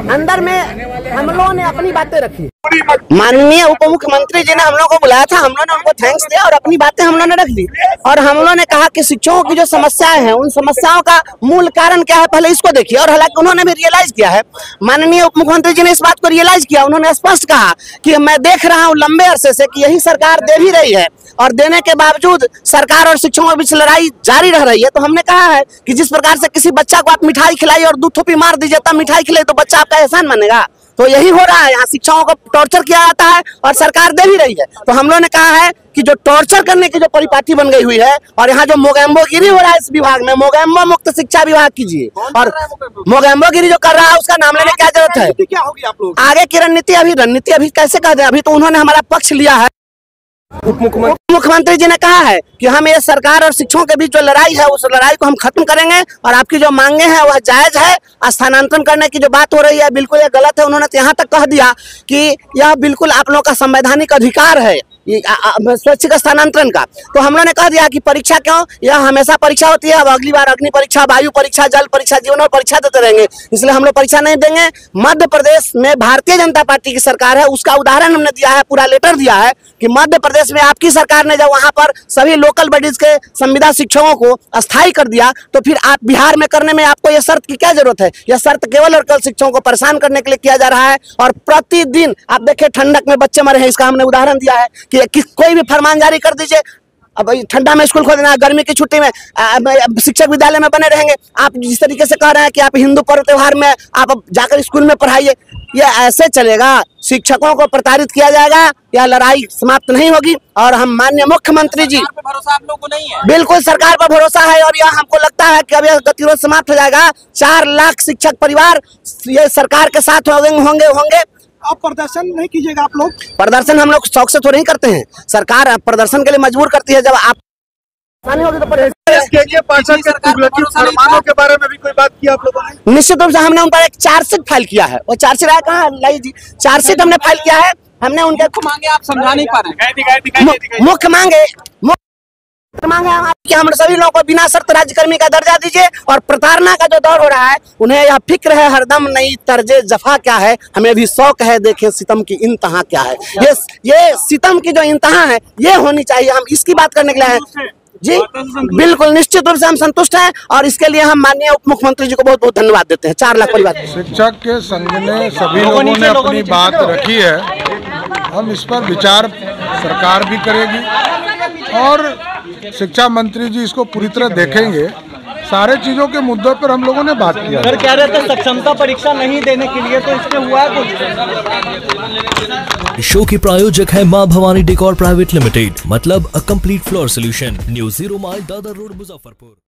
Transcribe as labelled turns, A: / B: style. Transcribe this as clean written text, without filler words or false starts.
A: अंदर में हम लोगों ने अपनी बातें रखी। माननीय उप मुख्यमंत्री जी ने हम लोगों को बुलाया था, हम लोगों ने उनको थैंक्स दिया और अपनी बातें हम लोगों ने रख दी। और हम लोगों ने कहा कि शिक्षकों की जो समस्याएं हैं, उन समस्याओं का मूल कारण क्या है पहले इसको देखिए। और हालांकि उन्होंने भी रियलाइज किया है, माननीय उप मुख्यमंत्री जी ने इस बात को रियलाइज किया। उन्होंने स्पष्ट कहा कि मैं देख रहा हूँ लंबे अरसे से कि यही सरकार दे भी रही है और देने के बावजूद सरकार और शिक्षकों के बीच लड़ाई जारी रह रही है। तो हमने कहा है कि जिस प्रकार से किसी बच्चा को आप मिठाई खिलाई और 2 थोपी मार दीजिए तब मिठाई खिलाई तो बच्चा आपका एहसान मानेगा। तो यही हो रहा है, यहाँ शिक्षकों को टॉर्चर किया जाता है और सरकार दे भी रही है। तो हम लोगों ने कहा है कि जो टॉर्चर करने की जो परिपाटी बन गई हुई है और यहाँ जो मोगैम्बोगिरी हो रहा है इस विभाग में, मोगैम्बो मुक्त शिक्षा विभाग कीजिए। और मोगैम्बोगिरी जो कर रहा है उसका नाम लेने की क्या जरूरत है? क्या होगी आप लोग आगे की रणनीति? रणनीति अभी कैसे कह दें, अभी तो उन्होंने हमारा पक्ष लिया है। उप मुख्यमंत्री जी ने कहा है कि हम ये सरकार और शिक्षकों के बीच जो लड़ाई है उस लड़ाई को हम खत्म करेंगे और आपकी जो मांगे हैं वह जायज है। स्थानांतरण करने की जो बात हो रही है बिल्कुल ये गलत है। उन्होंने तो यहाँ तक कह दिया कि यह बिल्कुल आप लोगों का संवैधानिक अधिकार है स्वैच्छिक स्थानांतरण का। तो हम लोगों ने कह दिया कि परीक्षा क्यों, यह हमेशा परीक्षा होती है। अब अगली बार अग्नि परीक्षा, वायु परीक्षा, जल परीक्षा, जीवन और परीक्षा देते रहेंगे, इसलिए हम लोग परीक्षा नहीं देंगे। मध्य प्रदेश में भारतीय जनता पार्टी की सरकार है, उसका उदाहरण हमने दिया है, पूरा लेटर दिया है कि मध्य प्रदेश में आपकी सरकार ने जब वहां पर सभी लोकल बॉडीज के संविदा शिक्षकों को अस्थायी कर दिया तो फिर आप बिहार में करने में आपको यह शर्त की क्या जरूरत है? यह शर्त केवल और केवल शिक्षकों को परेशान करने के लिए किया जा रहा है। और प्रतिदिन आप देखिए ठंडक में बच्चे मरे हैं, इसका हमने उदाहरण दिया है कि कोई भी फरमान जारी कर दीजिए। अब ठंडा में स्कूल खोल देना, गर्मी की छुट्टी में शिक्षक विद्यालय में बने रहेंगे। आप जिस तरीके से कह रहे हैं कि आप हिंदू पर्व त्योहार में आप जाकर स्कूल में पढ़ाइए, ये ऐसे चलेगा? शिक्षकों को प्रताड़ित किया जाएगा, यह लड़ाई समाप्त नहीं होगी। और हम माननीय मुख्यमंत्री जी,
B: भरोसा आप लोगों को नहीं है?
A: बिल्कुल सरकार पर भरोसा है और यह हमको लगता है कि अब यह गतिरोध समाप्त हो जाएगा। 4 लाख शिक्षक परिवार ये सरकार के साथ होंगे।
C: आप प्रदर्शन नहीं कीजिएगा? आप लोग
A: प्रदर्शन हम लोग शौक से तो नहीं करते हैं, सरकार प्रदर्शन के लिए मजबूर करती है। जब आप
C: फरमानों के बारे में भी कोई बात की आप लोगों ने?
A: निश्चित रूप से हमने उन पर एक चार्जशीट फाइल किया है। वो चार्जशीट है कहाँ लाई जी? चार्जशीट हमने फाइल किया है। हमने उनके
B: मांगे आप समझा नहीं पा रहे।
A: मुख्य मांगे कि हम सभी लोगों को बिना शर्त राज्यकर्मी का दर्जा दीजिए और प्रताड़ना का जो दौर हो रहा है उन्हें यह फिक्र है हरदम नई तर्जे जफा क्या है, हमें भी शौक है देखें सितम की इंतहा क्या है। ये सितम की जो इंतहा है ये होनी चाहिए, हम इसकी बात करने के लिए हैं जी। बिल्कुल निश्चित रूप से हम संतुष्ट हैं और इसके लिए हम माननीय उप मुख्यमंत्री जी को बहुत बहुत धन्यवाद देते हैं। 4 लाख परिवार
D: शिक्षक के संघ ने सभी लोगों ने अपनी बात रखी है, हम इस पर विचार सरकार भी करेगी और शिक्षा मंत्री जी इसको पूरी तरह देखेंगे। सारे चीजों के मुद्दों पर हम लोगों ने बात किया।
E: सर कह रहे थे सक्षमता परीक्षा नहीं देने के लिए, तो इसमें हुआ है कुछ?
F: शो की प्रायोजक है मां भवानी डेकोर प्राइवेट लिमिटेड, मतलब a complete floor solution, new 0 mile Dadar road, Muzaffarpur.